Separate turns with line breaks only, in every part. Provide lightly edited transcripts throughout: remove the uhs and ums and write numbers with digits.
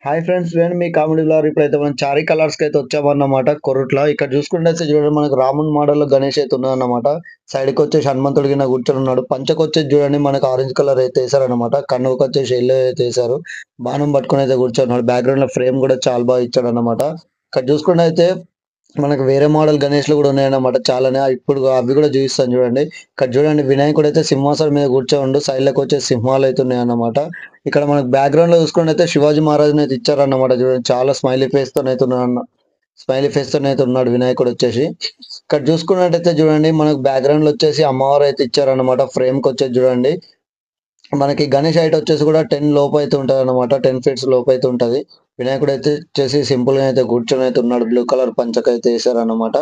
Hi friends. నేను మీ comedy vlogger. ఇప్పుడైతే మనం చారీ కలర్స్‌కి అయితే వచ్చామన్నమాట కొరుట్ల. ఇక్కడ చూసుకున్నట్టయితే చూడండి మనకు రాముని మోడల్‌లో గణేష్ అయితే ఉన్నాడన్నమాట. సైడ్‌కొచ్చేసి హనుమంతుడు గిన కూర్చొనున్నాడు. పంచకొచ్చేసి చూడండి మనకు ఆరెంజ్ కలర్ అయితే ఏసారన్నమాట. కన్నుకొచ్చేసి యెల్లో అయితే ఏసారు. బాణం పట్టుకొని అయితే కూర్చున్నాడు. బ్యాక్‌గ్రౌండ్‌లో ఫ్రేమ్ గూడా చాలా బాగా ఇచ్చాడన్నమాట. ఇక్కడ చూసుకున్నట్టయితే మనకు వేరే మోడల్ గణేష్‌లు గూడా ఉన్నాయన్నమాట చాలానే. ఇప్పుడు అవి గూడా చూపిస్తాను చూడండి. ఇక్కడ చూడండి వినాయకుడైతే సింహాసనం మీద కూర్చోనుండు. సైడ్‌లకొచ్చేసి సింహాలయితే ఉన్నాయన్నమాట. ఇక్కడ మనకు బ్యాక్‌గ్రౌండ్‌లో చూసుకున్నట్టయితే శివాజీ మహారాజునైతే ఇచ్చారన్నమాట చూడండి. చాలా స్మైలీ ఫేస్‌తోనైతే స్మైలీ ఫేస్‌తోనైతే ఉన్నాడు వినాయకుడొచ్చేసి. ఇక్కడ చూసుకున్నట్టయితే చూడండి మనకు బ్యాక్‌గ్రౌండ్‌లో వచ్చేసి అమ్మవారైతే ఇచ్చారన్నమాట. ఫ్రేమ్‌కొచ్చేసి చూడండి. మనకి గణేష్ హైట్ వచ్చేసి కూడా 10 లోపైతే ఉంటదనమాట. 10 ఫీట్స్ లోపైతే ఉంటది. వినాయకుడైతే వచ్చేసి సింపుల్‌గా అయితే కూర్చొనైతే ఉన్నాడు. బ్లూ కలర్ పంచకైతే ఏసారనమాట.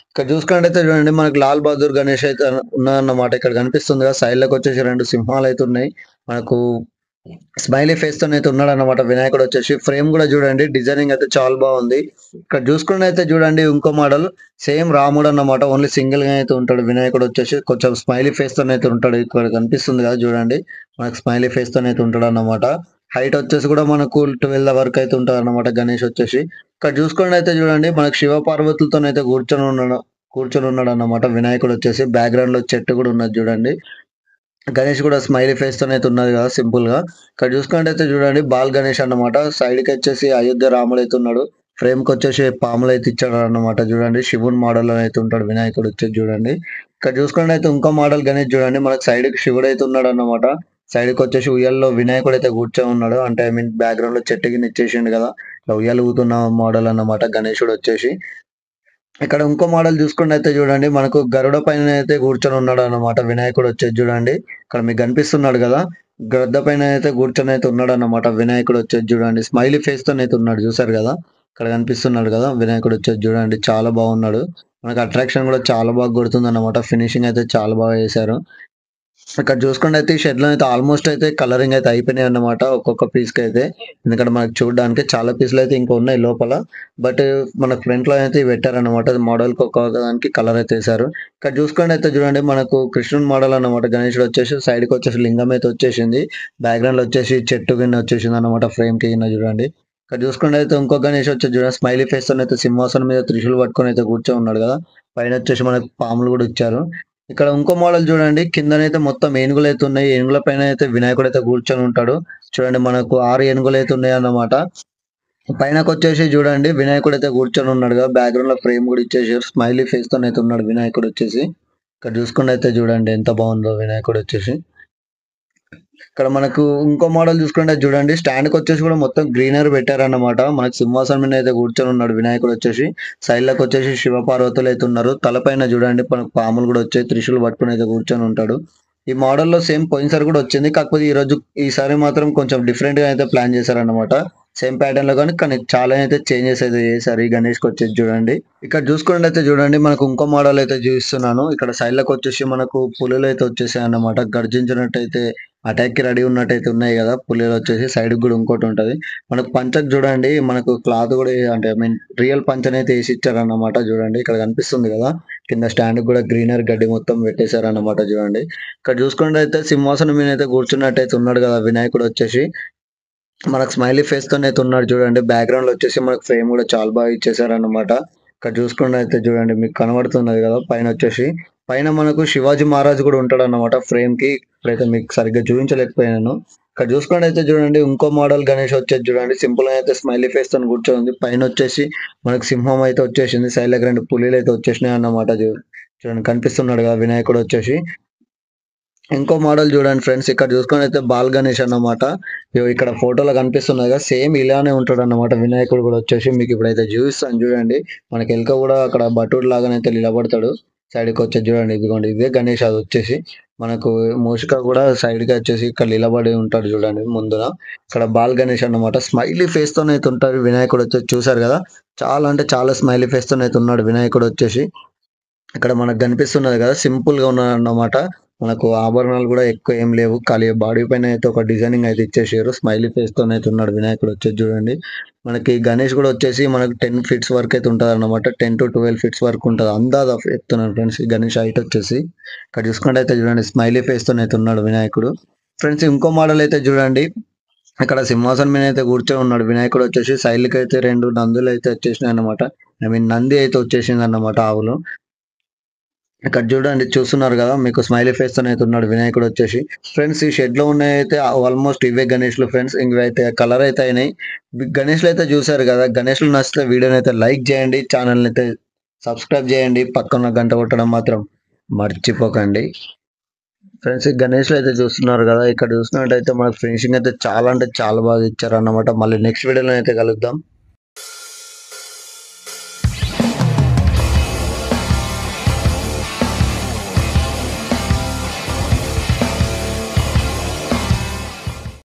ఇక్కడ చూసుకున్నట్టయితే చూడండి మనకు లాల్ బహదూర్ గణేష్ అయితే ఉన్నాడన్నమాట. ఇక్కడ కనిపిస్తుంది కదా! సైడ్‌లకొచ్చేసి 2 సింహాలైతే ఉన్నాయి. మనకు స్మైలీ ఫేస్‌తోనైతే ఉన్నాడన్నమాట వినాయకుడొచ్చేసి. ఫ్రేమ్ గూడా జూడండి డిజైనింగ్ అయితే చాలా బావుంది. ఇక్కడ జూసుకున్నట్టయితే జూడండి ఇంకో మోడల్ సేమ్ రాముడన్నమాట. ఓన్లీ సింగిల్‌గా అయితే ఉంటాడు వినాయకుడొచ్చేసి. కొంచెం స్మైలీ ఫేస్‌తోనైతే ఉంటాడు. ఇక్కడ కనిపిస్తుంది గదా! జూడండి. మనకు స్మైలీ ఫేస్‌తోనైతే ఉంటాడన్నమాట. హైట్ వచ్చేసి గూడా మనకు 12 వరకైతే ఉంటాడన్నమాట గణేషొచ్చేసి. ఇక్కడ జూసుకున్నట్టయితే జూడండి మనకు శివ పార్వతులతోనైతే కూర్చొనున్నాడన్నమాట వినాయకుడొచ్చేసి. బ్యాక్‌గ్రౌండ్‌లో చెట్టు గూడా ఉన్నది జూడండి. గణేష్ గూడా స్మైలీ ఫేస్‌తోనైతే ఉన్నది గదా! సింపుల్‌గా. ఇక్కడ చూసుకున్నట్టయితే చూడండి బాల్ గణేష్ అన్నమాట. సైడ్‌కొచ్చేసి అయోధ్య రాముడైతే ఉన్నాడు. ఫ్రేమ్‌కొచ్చేసి పాములైతే ఇచ్చాడన్నమాట చూడండి. శివుని మోడల్‌లో అయితే ఉంటాడు వినాయకుడొచ్చేసి చూడండి. ఇక్కడ చూసుకున్నట్టయితే ఇంకో మోడల్ గణేష్ చూడండి. మనకు సైడ్‌కి శివుడైతే ఉన్నాడన్నమాట. సైడ్‌కొచ్చేసి ఉయ్యాల్లో వినాయకుడైతే కూర్చొని ఉన్నాడు. అంటే ఐ మీన్ బ్యాక్‌గ్రౌండ్‌లో చెట్టు కింద ఇచ్చేసిండు గదా! ఇట్లా ఉయ్యాల ఊగుతున్న మోడల్ అన్నమాట గణేశుడొచ్చేసి. ఇక్కడ ఇంకో మోడల్ చూసుకున్నట్టయితే చూడండి మనకు గరుడ పైనైతే కూర్చొనున్నాడన్నమాట వినాయకుడొచ్చేసి చూడండి. ఇక్కడ మీకు కనిపిస్తున్నాడు గదా! గద్ద పైనైతే కూర్చొనైతే ఉన్నాడన్నమాట వినాయకుడొచ్చేసి చూడండి. స్మైలీ ఫేస్‌తోనైతే ఉన్నాడు చూసారు గదా! ఇక్కడ కనిపిస్తున్నాడు గదా! వినాయకుడొచ్చేసి చూడండి చాలా బాగున్నాడు. మనకు అట్రాక్షన్ గూడా చాలా బాగా కొడుతుందన్నమాట. ఫినిషింగ్ అయితే చాలా బాగా చేశారు. ఇక్కడ చూసుకున్నట్టయితే ఈ షెడ్‌లో అయితే ఆల్‌మోస్ట్ అయితే కలరింగ్ అయితే అయిపోయినాయన్నమాట. ఒక్కొక్క పీస్‌కైతే. ఎందుకంటే మనకు చూడడానికి చాలా పీసులైతే ఇంకా ఉన్నాయి లోపల. బట్ మన ఫ్రంట్‌లో అయితే ఇవి పెట్టారన్నమాట. మోడల్‌కి ఒక్కొక్క దానికి కలర్ అయితే ఏసారు. ఇక్కడ చూసుకున్నట్టయితే చూడండి మనకు కృష్ణుని మోడల్ అన్నమాట. గణేశుడొచ్చేసి సైడ్‌కొచ్చేసి లింగం అయితే వచ్చేసింది. బ్యాక్‌గ్రౌండ్‌లో వచ్చేసి చెట్టు గిన వచ్చేసిందన్నమాట ఫ్రేమ్‌కి గిన చూడండి. ఇక్కడ చూసుకున్నట్టయితే ఇంకో గణేష్ వచ్చేసి చూడండి స్మైలీ ఫేస్‌తోనైతే సింహాసనం మీద త్రిశూల్ పట్టుకొని అయితే కూర్చొని ఉన్నాడు గదా! పైనొచ్చేసి మనకు పాములు గూడా ఇచ్చారు. ఇక్కడ ఇంకో మోడల్ చూడండి. కిందనైతే మొత్తం ఏనుగులైతే ఉన్నాయి. ఏనుగుల పైనైతే వినాయకుడైతే కూర్చొని ఉంటాడు. చూడండి మనకు 6 ఏనుగులైతే ఉన్నాయన్నమాట. పైనకొచ్చేసి చూడండి వినాయకుడైతే కూర్చొని ఉన్నాడు కదా! బ్యాక్‌గ్రౌండ్‌లో ఫ్రేమ్ గూడా ఇచ్చేసారు. స్మైలీ ఫేస్‌తోనైతే ఉన్నాడు వినాయకుడొచ్చేసి. ఇక్కడ చూసుకున్నట్టయితే చూడండి ఎంత బావుందో వినాయకుడొచ్చేసి. ఇక్కడ మనకు ఇంకో మోడల్ చూసుకుంటే చూడండి స్టాండ్‌కొచ్చేసి కూడా మొత్తం గ్రీనరీ పెట్టారన్నమాట. మనకు సింహాసనం మీద అయితే కూర్చొని ఉన్నాడు వినాయకుడొచ్చేసి. సైడ్‌లకొచ్చేసి శివపార్వతులైతే ఉన్నారు. తలపైన చూడండి మనకు పాములు కూడా వచ్చాయి. త్రిశూల్ పట్టుకొని అయితే కూర్చొని ఉంటాడు. ఈ మోడల్‌లో సేమ్ పోయినసారి కూడా వచ్చింది. కాకపోతే ఈసారి మాత్రం కొంచెం డిఫరెంట్‌గా అయితే ప్లాన్ చేశారన్నమాట. సేమ్ ప్యాటర్న్‌లో కానీ చాలా అయితే చేంజెస్ అయితే చేశారు ఈ గణేష్‌కొచ్చేసి చూడండి. ఇక్కడ చూసుకున్నట్టయితే చూడండి మనకు ఇంకో మోడల్ అయితే చూపిస్తున్నాను. ఇక్కడ సైడ్‌లకొచ్చేసి మనకు పులులైతే వచ్చేసాయన్నమాట. గర్జించినట్టయితే అటాక్‌కి రెడీ ఉన్నట్టయితే ఉన్నాయి గదా! పులిలొచ్చేసి సైడ్‌కి గూడా ఇంకోటుంటది. మనకు పంచకు జూడండి మనకు క్లాత్ గూడా అంటే ఐ మీన్ రియల్ పంచనైతే ఏసిచ్చారన్నమాట జూడండి. ఇక్కడ కనిపిస్తుంది గదా! కింద స్టాండ్‌కి గూడా గ్రీనరీ గడ్డి మొత్తం పెట్టేసారన్నమాట జూడండి. ఇక్కడ చూసుకున్నట్టయితే సింహాసనం మీదనైతే కూర్చున్నట్టయితే ఉన్నాడు గదా! వినాయకుడొచ్చేసి. మనకు స్మైలీ ఫేస్‌తోనైతే ఉన్నాడు చూడండి. బ్యాక్‌గ్రౌండ్‌లో వచ్చేసి మనకు ఫ్రేమ్ గూడా చాలా బాగా ఇచ్చేసారన్నమాట. ఇక్కడ చూసుకున్నట్టయితే చూడండి మీకు కనబడుతున్నది గదా! పైనొచ్చేసి. పైన మనకు శివాజీ మహారాజు గూడా ఉంటాడన్నమాట ఫ్రేమ్‌కి. ఇప్పుడైతే మీకు సరిగ్గా చూపించలేకపోయాను. ఇక్కడ చూసుకున్నట్టయితే చూడండి ఇంకో మోడల్ గణేష్ వచ్చేసి చూడండి సింపుల్‌గా అయితే స్మైలీ ఫేస్‌తోని కూర్చొనుంది. పైనొచ్చేసి మనకు సింహం అయితే వచ్చేసింది. సైడ్‌లకి 2 పులీలైతే వచ్చేసినాయన్నమాట. చూడండి కనిపిస్తున్నాడు గదా! వినాయకుడొచ్చేసి. ఇంకో మోడల్ చూడండి ఫ్రెండ్స్. ఇక్కడ చూసుకున్నట్టయితే బాల్ గణేష్ అన్నమాట. ఇగో ఇక్కడ ఫోటోలో కనిపిస్తున్నది కదా! సేమ్ ఇలానే ఉంటాడన్నమాట వినాయకుడు కూడా వచ్చేసి. మీకు ఇప్పుడైతే చూపిస్తాను చూడండి. మనకి ఎలుక కూడా అక్కడ బటుడు లాగానైతే నిలబడతాడు. సైడ్‌కొచ్చేసి చూడండి. ఇదిగోండి ఇదే గణేష్ అదొచ్చేసి. మనకు మూషిక కూడా సైడ్‌కి వచ్చేసి ఇక్కడ నిలబడి ఉంటాడు చూడండి ముందున. ఇక్కడ బాల్ గణేష్ అన్నమాట. స్మైలీ ఫేస్‌తోనైతే ఉంటాడు వినాయకుడు వచ్చేసి చూసారు కదా! చాలా అంటే చాలా స్మైలీ ఫేస్‌తోనైతే ఉన్నాడు వినాయకుడు వచ్చేసి. ఇక్కడ మనకు కనిపిస్తున్నది కదా! సింపుల్‌గా ఉన్నాడన్నమాట. మనకు ఆభరణాలు గూడా ఎక్కువ ఏం లేవు. ఖాళీ బాడీ పైన అయితే ఒక డిజైనింగ్ అయితే ఇచ్చేసిర్రు. స్మైలీ ఫేస్‌తోనైతే ఉన్నాడు వినాయకుడొచ్చేసి చూడండి. మనకి గణేష్ గూడా వచ్చేసి మనకు 10 ఫీట్స్ వరకైతే ఉంటదన్నమాట. 10-12 ఫీట్స్ వరకు ఉంటది. అందాజ చెప్తున్నాను ఫ్రెండ్స్. ఈ గణేష్ హైట్ వచ్చేసి. ఇక్కడ చూసుకున్నట్టయితే చూడండి స్మైలీ ఫేస్‌తోనైతే ఉన్నాడు వినాయకుడు. ఫ్రెండ్స్ ఇంకో మోడల్ అయితే చూడండి ఇక్కడ సింహాసనం మీద అయితే కూర్చొని ఉన్నాడు వినాయకుడు వచ్చేసి. సైడ్‌కి అయితే 2 నందులు అయితే వచ్చేసినాయి అన్నమాట. ఐ మీన్ నంది అయితే వచ్చేసింది అన్నమాట ఆవులు. ఇక్కడ చూడండి చూస్తున్నారు కదా! మీకు స్మైలీ ఫేస్‌తోనైతే ఉన్నాడు వినాయకుడు వచ్చేసి. ఫ్రెండ్స్ ఈ షెడ్‌లో ఉన్నయైతే ఆల్మోస్ట్ ఇవే గణేష్‌లు ఫ్రెండ్స్. ఇవైతే కలర్ అయితే అయినాయి. గణేష్‌లు అయితే చూసారు కదా! గణేష్‌లు నచ్చితే వీడియోనైతే లైక్ చేయండి. ఛానెల్‌నైతే సబ్స్క్రైబ్ చేయండి. పక్కన గంట కొట్టడం మాత్రం మర్చిపోకండి. ఫ్రెండ్స్ ఈ గణేష్‌లు అయితే చూస్తున్నారు కదా! ఇక్కడ చూస్తున్నట్టయితే మనకు ఫినిషింగ్ అయితే చాలా అంటే చాలా బాగా ఇచ్చారన్నమాట. మళ్ళీ నెక్స్ట్ వీడియోలో అయితే కలుద్దాం.